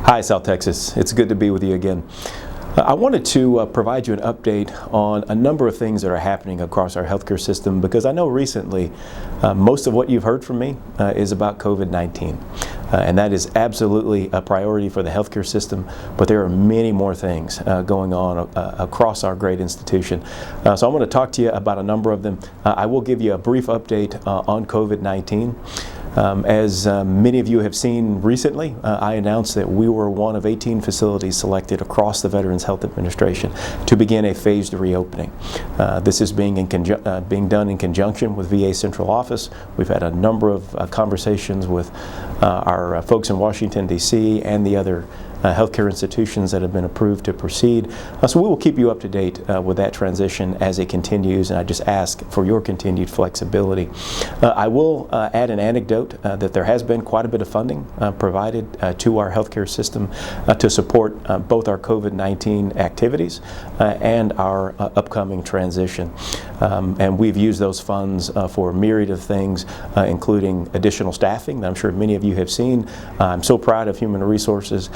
Hi, South Texas. It's good to be with you again. I wanted to provide you an update on a number of things that are happening across our healthcare system, because I know recently most of what you've heard from me is about COVID-19. And that is absolutely a priority for the healthcare system, but there are many more things going on across our great institution. So I want to talk to you about a number of them. I will give you a brief update on COVID-19. As many of you have seen recently, I announced that we were one of 18 facilities selected across the Veterans Health Administration to begin a phased reopening. This is being done in conjunction with VA Central Office. We've had a number of conversations with our folks in Washington, D.C. and the other healthcare institutions that have been approved to proceed. So we will keep you up to date with that transition as it continues, and I just ask for your continued flexibility. I will add an anecdote that there has been quite a bit of funding provided to our healthcare system to support both our COVID-19 activities and our upcoming transition. And we've used those funds for a myriad of things, including additional staffing that I'm sure many of you have seen. I'm so proud of Human Resources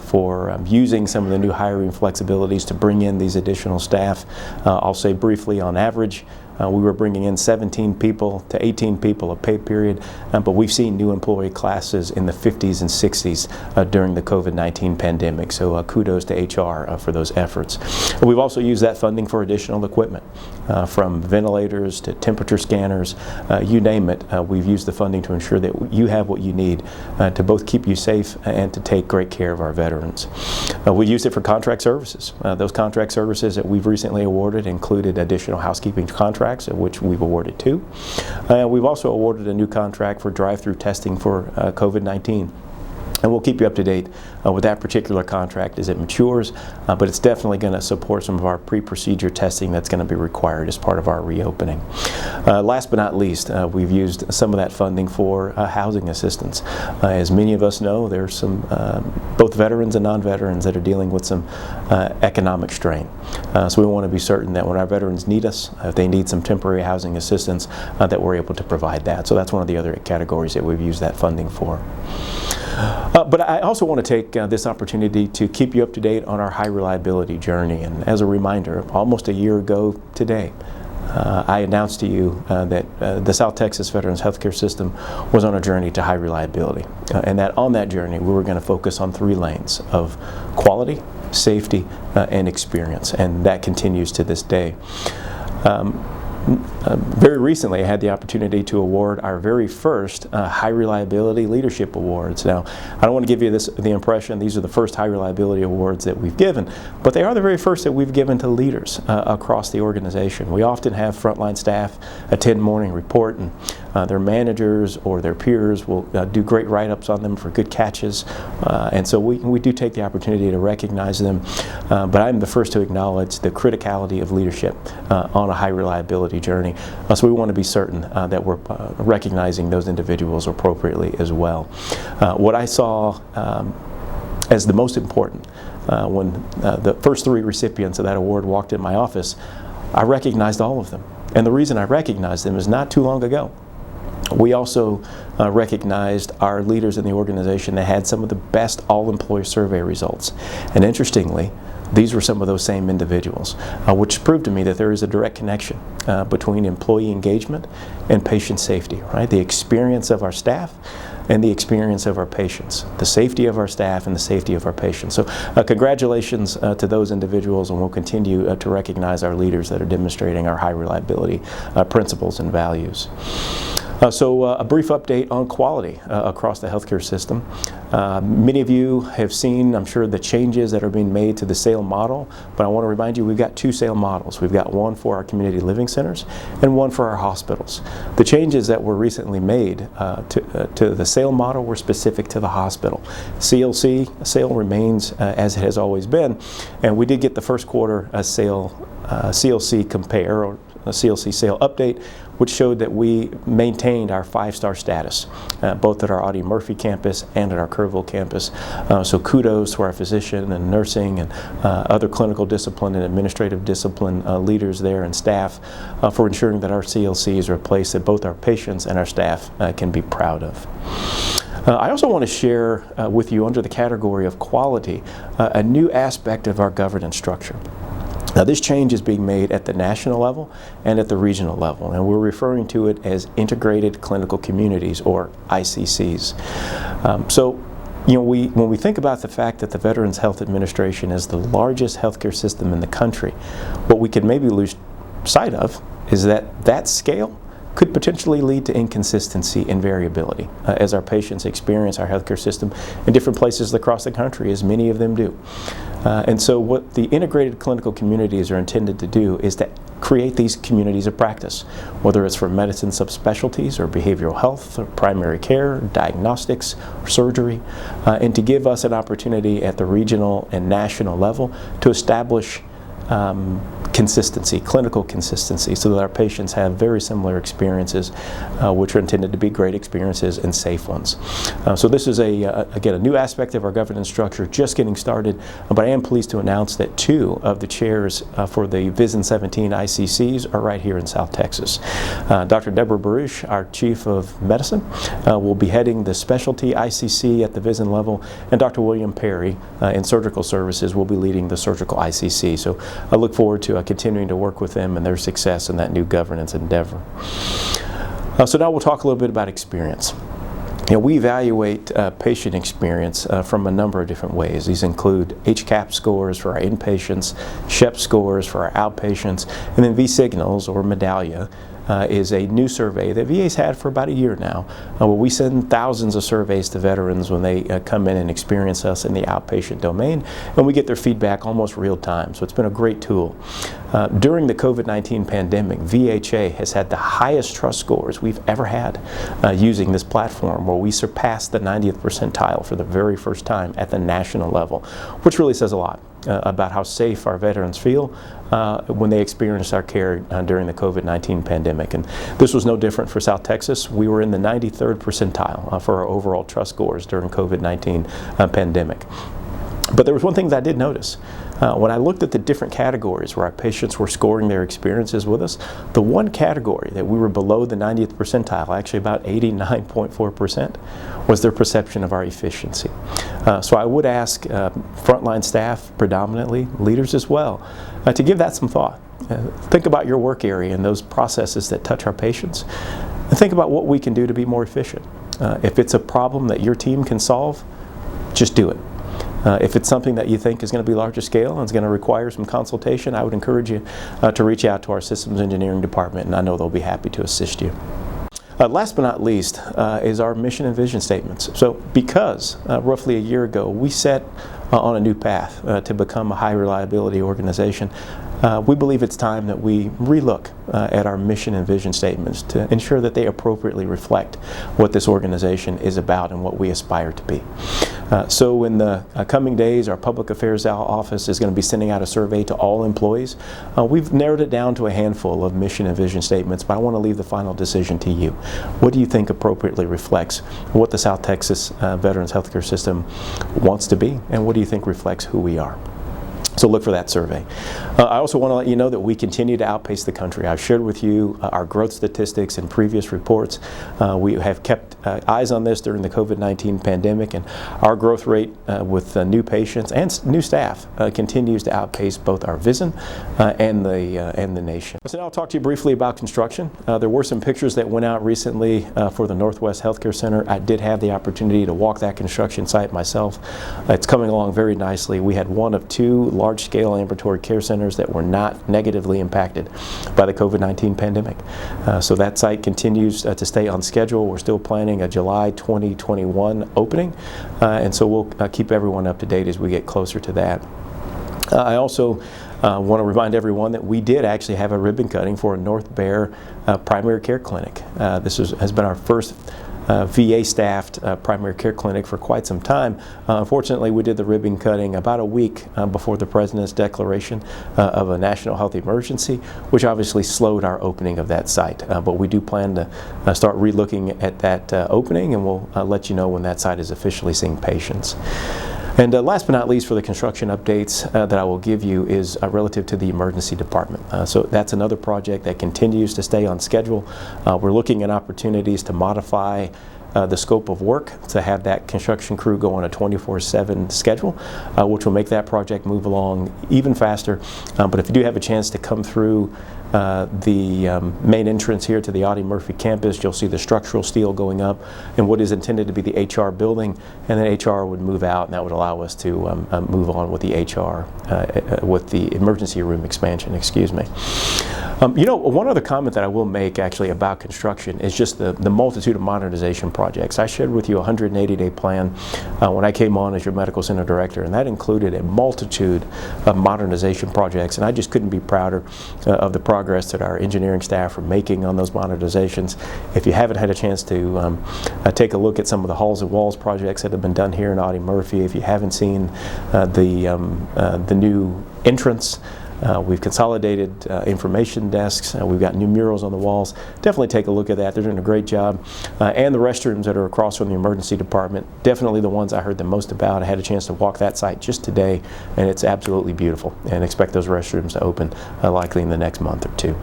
for using some of the new hiring flexibilities to bring in these additional staff. I'll say briefly, on average, we were bringing in 17 people to 18 people a pay period, but we've seen new employee classes in the 50s and 60s during the COVID-19 pandemic, so kudos to HR for those efforts. We've also used that funding for additional equipment, from ventilators to temperature scanners, you name it. We've used the funding to ensure that you have what you need to both keep you safe and to take great care of our veterans. We used it for contract services. Those contract services that we've recently awarded included additional housekeeping contracts, of which we've awarded 2. We've also awarded a new contract for drive-through testing for COVID-19. And we'll keep you up to date with that particular contract as it matures, but it's definitely going to support some of our pre-procedure testing that's going to be required as part of our reopening. Last but not least, we've used some of that funding for housing assistance. As many of us know, there's some both veterans and non-veterans that are dealing with some economic strain. So we want to be certain that when our veterans need us, if they need some temporary housing assistance, that we're able to provide that. So that's one of the other categories that we've used that funding for. But I also want to take this opportunity to keep you up to date on our high reliability journey. And as a reminder, almost a year ago today, I announced to you that the South Texas Veterans Healthcare System was on a journey to high reliability. And that on that journey, we were going to focus on 3 lanes of quality, safety, and experience. And that continues to this day. Very recently, I had the opportunity to award our very first High Reliability Leadership Awards. Now, I don't want to give you the impression these are the first High Reliability Awards that we've given, but they are the very first that we've given to leaders across the organization. We often have frontline staff attend morning report, and their managers or their peers will do great write-ups on them for good catches, and so we do take the opportunity to recognize them, but I'm the first to acknowledge the criticality of leadership on a high reliability journey. So we want to be certain that we're recognizing those individuals appropriately as well. What I saw as the most important when the first 3 recipients of that award walked in my office, I recognized all of them. And the reason I recognized them is not too long ago, we also recognized our leaders in the organization that had some of the best all-employee survey results. And interestingly, these were some of those same individuals, which proved to me that there is a direct connection between employee engagement and patient safety, right? The experience of our staff and the experience of our patients, the safety of our staff and the safety of our patients. So congratulations to those individuals, and we'll continue to recognize our leaders that are demonstrating our high reliability principles and values. So a brief update on quality across the healthcare system. Many of you have seen, I'm sure, the changes that are being made to the SAIL model, but I want to remind you we've got 2 SAIL models. We've got one for our community living centers and one for our hospitals. The changes that were recently made to the SAIL model were specific to the hospital. SAIL remains as it has always been, and we did get the first quarter CLC compare, or a CLC SAIL update, which showed that we maintained our 5-star status, both at our Audie Murphy campus and at our Kerrville campus. So kudos to our physician and nursing and other clinical discipline and administrative discipline leaders there and staff for ensuring that our CLCs are a place that both our patients and our staff can be proud of. I also want to share with you, under the category of quality, a new aspect of our governance structure. Now, this change is being made at the national level and at the regional level, and we're referring to it as Integrated Clinical Communities, or ICCs. When we think about the fact that the Veterans Health Administration is the largest healthcare system in the country, what we could maybe lose sight of is that that scale could potentially lead to inconsistency and variability as our patients experience our healthcare system in different places across the country, as many of them do. And so what the integrated clinical communities are intended to do is to create these communities of practice, whether it's for medicine subspecialties or behavioral health or primary care, diagnostics, or surgery, and to give us an opportunity at the regional and national level to establish consistency, clinical consistency, so that our patients have very similar experiences, which are intended to be great experiences and safe ones. So this is, again, a new aspect of our governance structure, just getting started, but I am pleased to announce that 2 of the chairs for the VISN 17 ICCs are right here in South Texas. Dr. Deborah Baruch, our Chief of Medicine, will be heading the Specialty ICC at the VISN level, and Dr. William Perry in Surgical Services will be leading the Surgical ICC. So I look forward to continuing to work with them and their success in that new governance endeavor. So now we'll talk a little bit about experience. We evaluate patient experience from a number of different ways. These include HCAHPS scores for our inpatients, SHEP scores for our outpatients, and then V-Signals, or Medallia, is a new survey that VA's had for about a year now, where we send thousands of surveys to veterans when they come in and experience us in the outpatient domain, and we get their feedback almost real time. So it's been a great tool. During the COVID-19 pandemic, VHA has had the highest trust scores we've ever had using this platform, where we surpassed the 90th percentile for the very first time at the national level, which really says a lot about how safe our veterans feel when they experience our care during the COVID-19 pandemic. And this was no different for South Texas. We were in the 93rd percentile for our overall trust scores during COVID-19 pandemic. But there was one thing that I did notice. When I looked at the different categories where our patients were scoring their experiences with us, the one category that we were below the 90th percentile, actually about 89.4%, was their perception of our efficiency. So I would ask frontline staff, predominantly, leaders as well, to give that some thought. Think about your work area and those processes that touch our patients, and think about what we can do to be more efficient. If it's a problem that your team can solve, just do it. If it's something that you think is going to be larger scale and is going to require some consultation, I would encourage you to reach out to our systems engineering department, and I know they'll be happy to assist you. Last but not least is our mission and vision statements. So because roughly a year ago we set on a new path to become a high reliability organization, we believe it's time that we relook at our mission and vision statements to ensure that they appropriately reflect what this organization is about and what we aspire to be. So in the coming days, our Public Affairs Office is going to be sending out a survey to all employees. We've narrowed it down to a handful of mission and vision statements, but I want to leave the final decision to you. What do you think appropriately reflects what the South Texas Veterans Healthcare System wants to be, and what do you think reflects who we are? So look for that survey. I also want to let you know that we continue to outpace the country. I've shared with you our growth statistics in previous reports. We have kept eyes on this during the COVID-19 pandemic, and our growth rate with new patients and new staff continues to outpace both our VISN and the nation. So now I'll talk to you briefly about construction. There were some pictures that went out recently for the Northwest Healthcare Center. I did have the opportunity to walk that construction site myself. It's coming along very nicely. We had one of 2 large-scale ambulatory care centers that were not negatively impacted by the COVID-19 pandemic. So that site continues to stay on schedule. We're still planning a July 2021 opening, and so we'll keep everyone up to date as we get closer to that. I also want to remind everyone that we did actually have a ribbon cutting for a North Bear primary care clinic. This has been our first VA-staffed primary care clinic for quite some time. Unfortunately, we did the ribbon cutting about a week before the President's declaration of a national health emergency, which obviously slowed our opening of that site. But we do plan to start re-looking at that opening, and we'll let you know when that site is officially seeing patients. And last but not least, for the construction updates that I will give you is relative to the emergency department. So that's another project that continues to stay on schedule. We're looking at opportunities to modify the scope of work to have that construction crew go on a 24/7 schedule, which will make that project move along even faster. But if you do have a chance to come through the main entrance here to the Audie Murphy campus, you'll see the structural steel going up in what is intended to be the HR building, and then HR would move out, and that would allow us to move on with the HR, with the emergency room expansion, excuse me. You know, one other comment that I will make actually about construction is just the multitude of modernization projects. I shared with you a 180-day plan when I came on as your medical center director, and that included a multitude of modernization projects, and I just couldn't be prouder of the progress that our engineering staff are making on those modernizations. If you haven't had a chance to take a look at some of the halls and walls projects that have been done here in Audie Murphy, if you haven't seen the new entrance, we've consolidated information desks. We've got new murals on the walls. Definitely take a look at that. They're doing a great job. And the restrooms that are across from the emergency department, definitely the ones I heard the most about. I had a chance to walk that site just today, and it's absolutely beautiful. And expect those restrooms to open likely in the next month or two.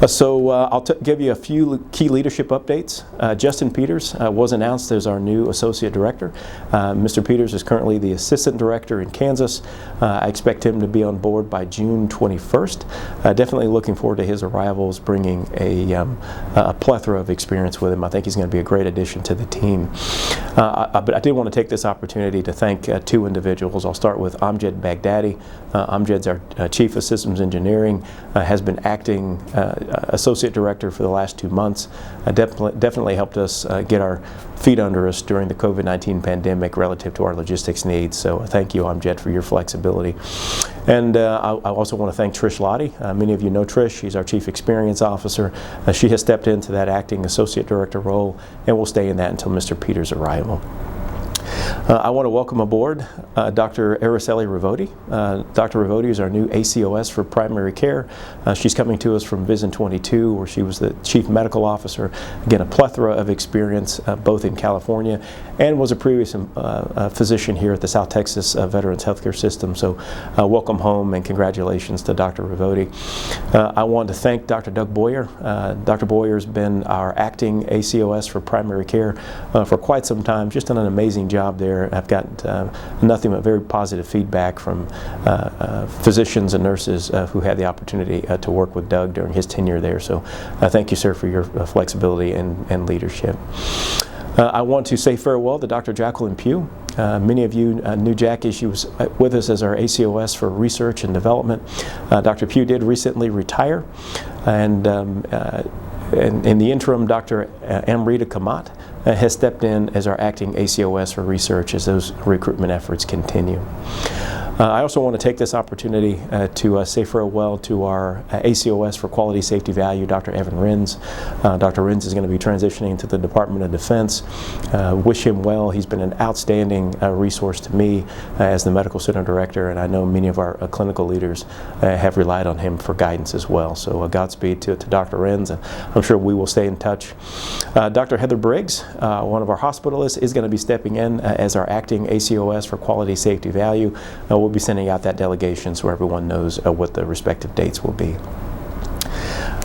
I'll give you a few key leadership updates. Justin Peters was announced as our new Associate Director. Mr. Peters is currently the Assistant Director in Kansas. I expect him to be on board by June 21st. Definitely looking forward to his arrivals, bringing a plethora of experience with him. I think he's going to be a great addition to the team. But I did want to take this opportunity to thank two individuals. I'll start with Amjad Baghdadi. Amjad's our Chief of Systems Engineering, has been acting Associate Director for the last 2 months. Definitely helped us get our feet under us during the COVID-19 pandemic relative to our logistics needs. So thank you, Amjad, for your flexibility. And I also want to thank Trish Lottie. Many of you know Trish. She's our Chief Experience Officer. She has stepped into that acting Associate Director role and will stay in that until Mr. Peters' arrival. I want to welcome aboard Dr. Araceli Ravoti. Dr. Ravoti is our new ACOS for primary care. She's coming to us from Vision 22, where she was the Chief Medical Officer. Again, a plethora of experience both in California and was a previous physician here at the South Texas Veterans Healthcare System. So welcome home and congratulations to Dr. Ravoti. I want to thank Dr. Doug Boyer. Dr. Boyer has been our acting ACOS for primary care for quite some time. Just done an amazing job there. I've got nothing but very positive feedback from physicians and nurses who had the opportunity to work with Doug during his tenure there. So thank you, sir, for your flexibility and leadership. I want to say farewell to Dr. Jacqueline Pugh. Many of you knew Jackie. She was with us as our ACOS for research and development. Dr. Pugh did recently retire, and in the interim, Dr. Amrita Kamat has stepped in as our acting ACOS for research as those recruitment efforts continue. I also want to take this opportunity to say farewell to our ACOS for Quality Safety Value, Dr. Evan Rins. Dr. Rins is going to be transitioning to the Department of Defense. Wish him well. He's been an outstanding resource to me as the Medical Center Director, and I know many of our clinical leaders have relied on him for guidance as well. So Godspeed to Dr. Rins, and I'm sure we will stay in touch. Dr. Heather Briggs, one of our hospitalists, is going to be stepping in as our acting ACOS for Quality Safety Value. We'll be sending out that delegation so everyone knows what the respective dates will be.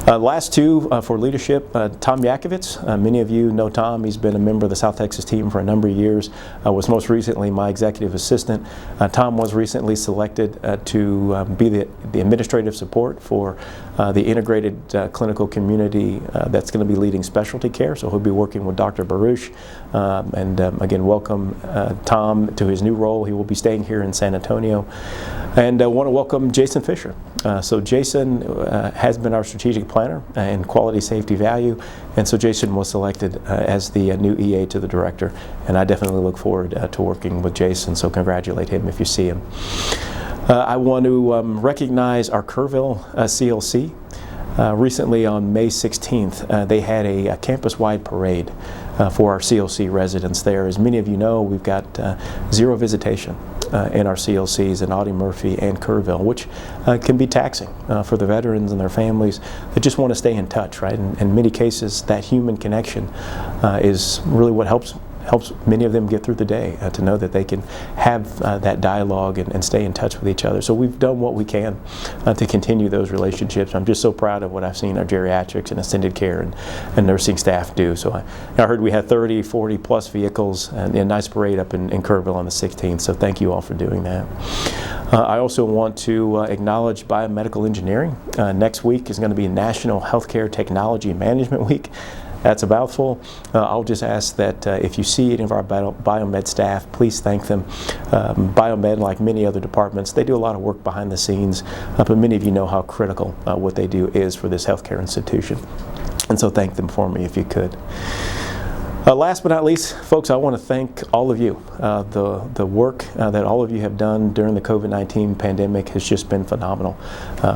Last two for leadership, Tom Yakovitz. Many of you know Tom. He's been a member of the South Texas team for a number of years. Was most recently my executive assistant. Tom was recently selected to be the administrative support for the integrated clinical community that's going to be leading specialty care. So he'll be working with Dr. Baruch. Again, welcome Tom to his new role. He will be staying here in San Antonio. And I want to welcome Jason Fisher. So Jason has been our strategic planner in quality safety value, and so Jason was selected as the new EA to the director, and I definitely look forward to working with Jason, so congratulate him if you see him. I want to recognize our Kerrville CLC. Recently on May 16th, they had a campus-wide parade for our CLC residents there. As many of you know, we've got zero visitation in our CLCs in Audie Murphy and Kerrville, which can be taxing for the veterans and their families that just want to stay in touch, right? In many cases, that human connection is really what helps helps many of them get through the day, to know that they can have that dialogue and stay in touch with each other. So we've done what we can to continue those relationships. I'm just so proud of what I've seen our geriatrics and extended care and nursing staff do. So I heard we had 30, 40 plus vehicles and a nice parade up in Kerrville on the 16th. So thank you all for doing that. I also want to acknowledge biomedical engineering. Next week is going to be National Healthcare Technology Management Week. That's a mouthful. I'll just ask that if you see any of our biomed staff, please thank them. Biomed, like many other departments, they do a lot of work behind the scenes, but many of you know how critical what they do is for this healthcare institution. And so thank them for me if you could. Last but not least, folks, I want to thank all of you. The work that all of you have done during the COVID-19 pandemic has just been phenomenal.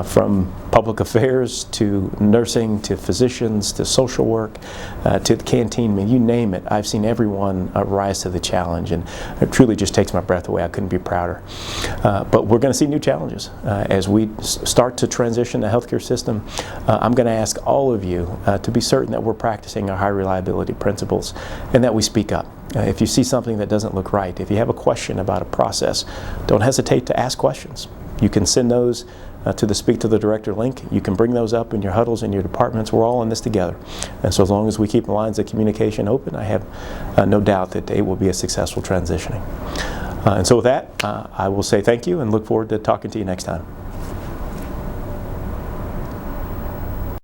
From public affairs to nursing to physicians to social work to the canteen, I mean, you name it. I've seen everyone rise to the challenge, and it truly just takes my breath away. I couldn't be prouder. But we're going to see new challenges as we start to transition the healthcare system. I'm going to ask all of you to be certain that we're practicing our high reliability principles and that we speak up. If you see something that doesn't look right, if you have a question about a process, don't hesitate to ask questions. You can send those to the Speak to the Director link. You can bring those up in your huddles in your departments. We're all in this together. And so as long as we keep the lines of communication open, I have no doubt that it will be a successful transitioning. And so with that, I will say thank you and look forward to talking to you next time.